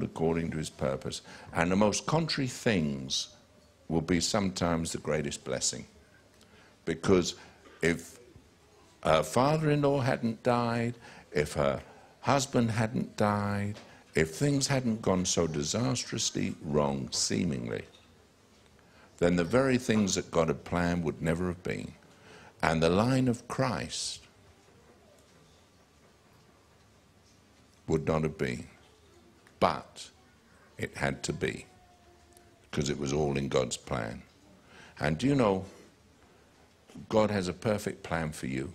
according to his purpose. And the most contrary things will be sometimes the greatest blessing. Because if her father-in-law hadn't died, if her husband hadn't died, if things hadn't gone so disastrously wrong, seemingly, then the very things that God had planned would never have been. And the line of Christ would not have been. But it had to be, because it was all in God's plan. And do you know, God has a perfect plan for you.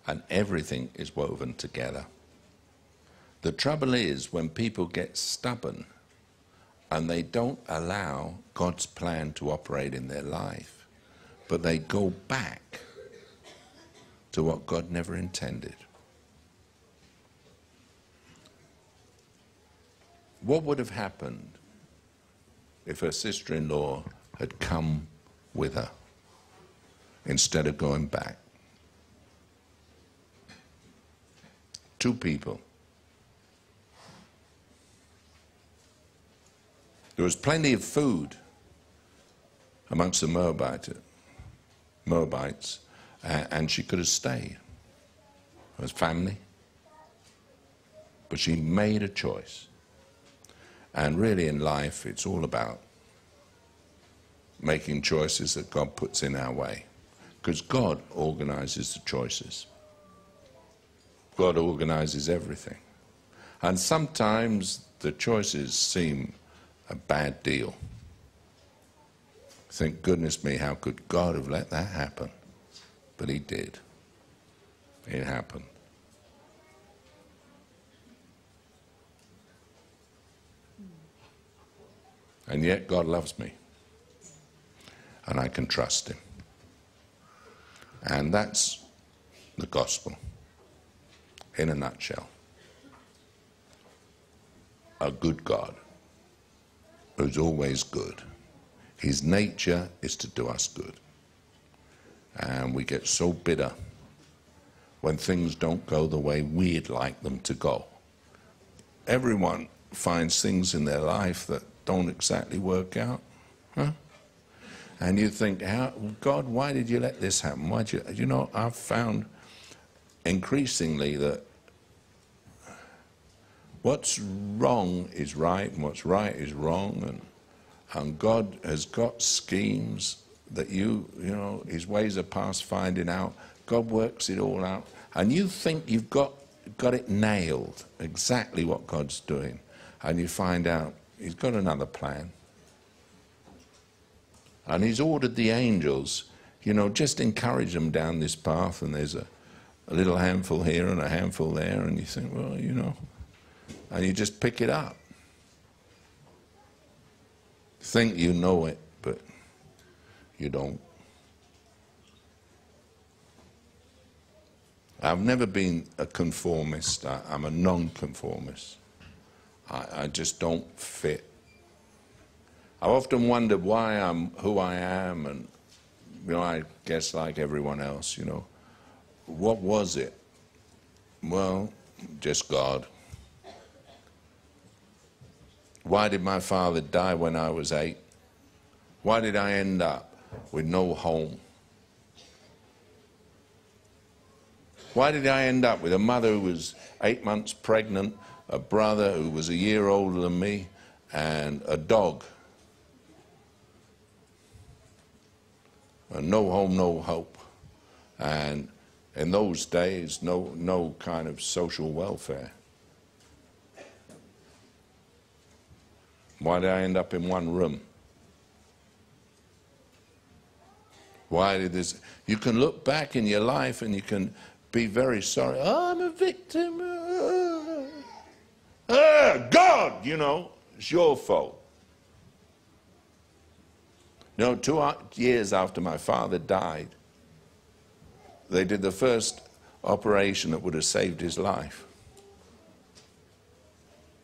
And everything is woven together. The trouble is when people get stubborn and they don't allow God's plan to operate in their life, but they go back to what God never intended. What would have happened if her sister-in-law had come with her instead of going back? Two people. There was plenty of food amongst the Moabites, and she could have stayed. It was family. But she made a choice. And really in life, it's all about making choices that God puts in our way. Because God organizes the choices. God organizes everything. And sometimes the choices seem a bad deal. Think, goodness me, how could God have let that happen? But he did. It happened. And yet God loves me. And I can trust him. And that's the gospel in a nutshell. A good God who's always good. His nature is to do us good. And we get so bitter when things don't go the way we'd like them to go. Everyone finds things in their life that don't exactly work out. Huh? And you think, God, why did you let this happen? Why'd you know, I've found increasingly that what's wrong is right and what's right is wrong, and God has got schemes that you know, his ways are past finding out. God works it all out. And you think you've got it nailed, exactly what God's doing. And you find out he's got another plan. And he's ordered the angels, you know, just encourage them down this path, and there's a little handful here and a handful there, and you think, well, you know, and you just pick it up. Think you know it, but you don't. I've never been a conformist. I'm a non-conformist. I just don't fit. I've often wondered why I'm who I am, and, you know, I guess like everyone else, you know, what was it? Well, just God. Why did my father die when I was 8? Why did I end up with no home? Why did I end up with a mother who was 8 months pregnant, a brother who was a year older than me, and a dog? And no home, no hope. And in those days, no kind of social welfare. Why did I end up in one room? Why did this? You can look back in your life and you can be very sorry. Oh, I'm a victim. God, you know, it's your fault. You know, 2 years after my father died, they did the first operation that would have saved his life.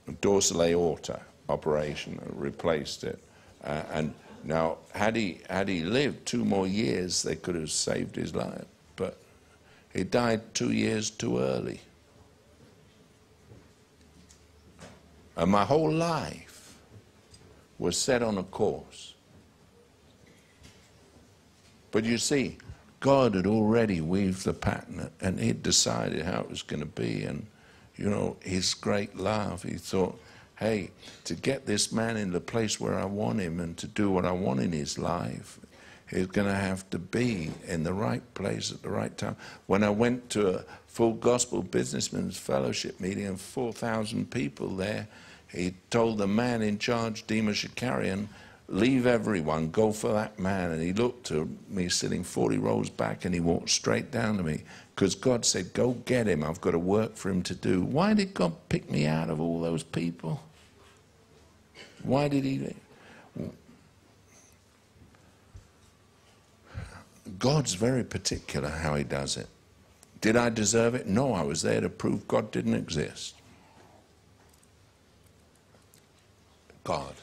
A dorsal aorta operation, replaced it. And now, had he lived 2 more years, they could have saved his life. But he died 2 years too early. And my whole life was set on a course. But you see, God had already weaved the pattern, and he'd decided how it was going to be. And, you know, his great love, he thought, hey, to get this man in the place where I want him and to do what I want in his life, he's going to have to be in the right place at the right time. When I went to a full gospel businessmen's fellowship meeting and 4,000 people there, he told the man in charge, Dima Shakarian, leave everyone, go for that man. And he looked at me sitting 40 rows back and he walked straight down to me because God said, go get him. I've got a work for him to do. Why did God pick me out of all those people? Why did he? God's very particular how he does it. Did I deserve it? No, I was there to prove God didn't exist. God.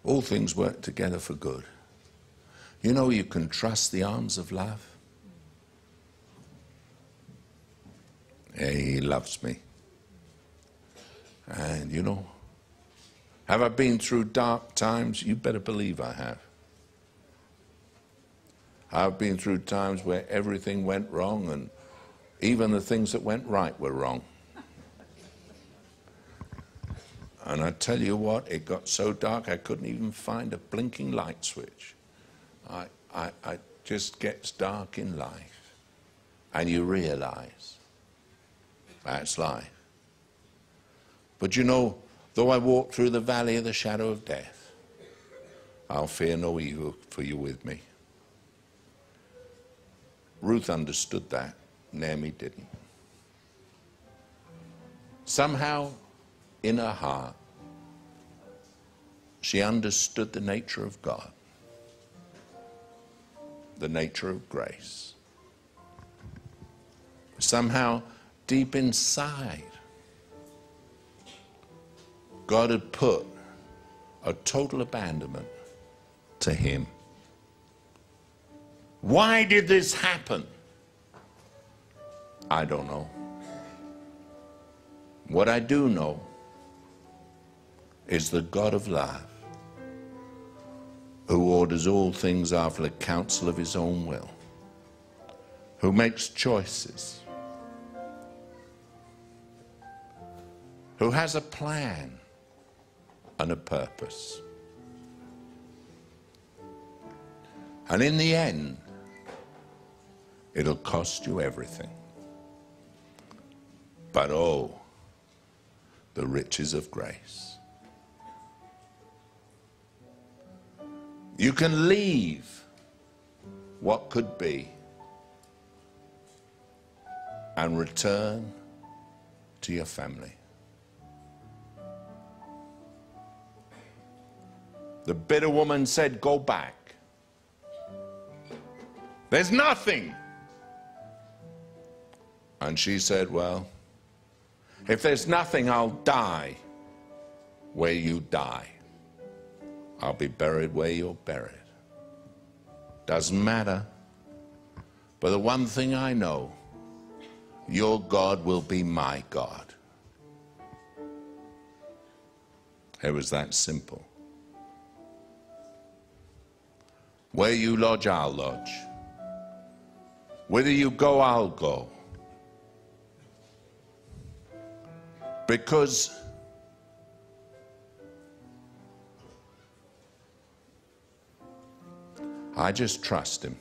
All things work together for good. You know, you can trust the arms of love. He loves me. And you know, have I been through dark times? You better believe I have. I've been through times where everything went wrong and even the things that went right were wrong. And I tell you what, it got so dark I couldn't even find a blinking light switch. It just gets dark in life. And you realize that's life. But you know, though I walk through the valley of the shadow of death, I'll fear no evil, for you're with me. Ruth understood that. Naomi didn't. Somehow, in her heart, she understood the nature of God, the nature of grace. Somehow, deep inside, God had put a total abandonment to him. Why did this happen? I don't know. What I do know is the God of love, who orders all things after the counsel of his own will, who makes choices, who has a plan and a purpose. And in the end, it'll cost you everything. But oh, the riches of grace. You can leave what could be and return to your family. The bitter woman said, go back. There's nothing. And she said, well, if there's nothing, I'll die where you die. I'll be buried where you're buried. Doesn't matter. But the one thing I know, your God will be my God. It was that simple. Where you lodge, I'll lodge. Whither you go, I'll go. Because I just trust him.